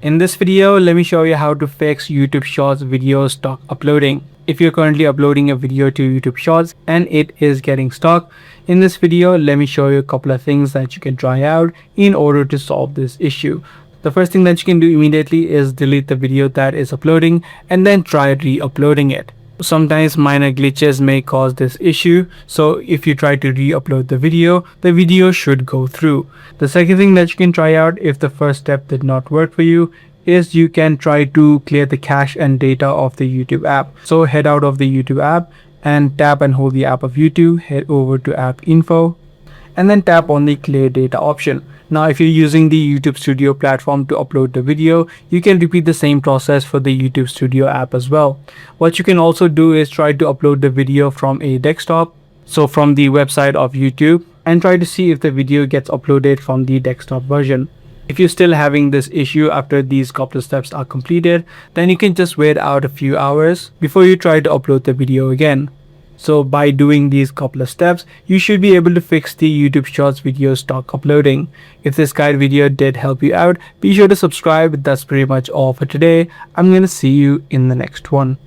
In this video, let me show you how to fix YouTube Shorts video stuck uploading. If you're currently uploading a video to YouTube Shorts and it is getting stuck, in this video, let me show you a couple of things that you can try out in order to solve this issue. The first thing that you can do immediately is delete the video that is uploading and then try re-uploading it. Sometimes minor glitches may cause this issue, so if you try to re-upload the video should go through. The second thing that you can try out if the first step did not work for you is you can try to clear the cache and data of the YouTube app. So head out of the YouTube app and tap and hold the app of YouTube, head over to app info and then tap on the clear data option. Now if you're using the YouTube Studio platform to upload the video, you can repeat the same process for the YouTube Studio app as well. What you can also do is try to upload the video from a desktop, so from the website of YouTube, and try to see if the video gets uploaded from the desktop version. If you're still having this issue after these couple of steps are completed, then you can just wait out a few hours before you try to upload the video again. So by doing these couple of steps, you should be able to fix the YouTube Shorts video stuck uploading. If this guide video did help you out, be sure to subscribe. That's pretty much all for today. I'm gonna see you in the next one.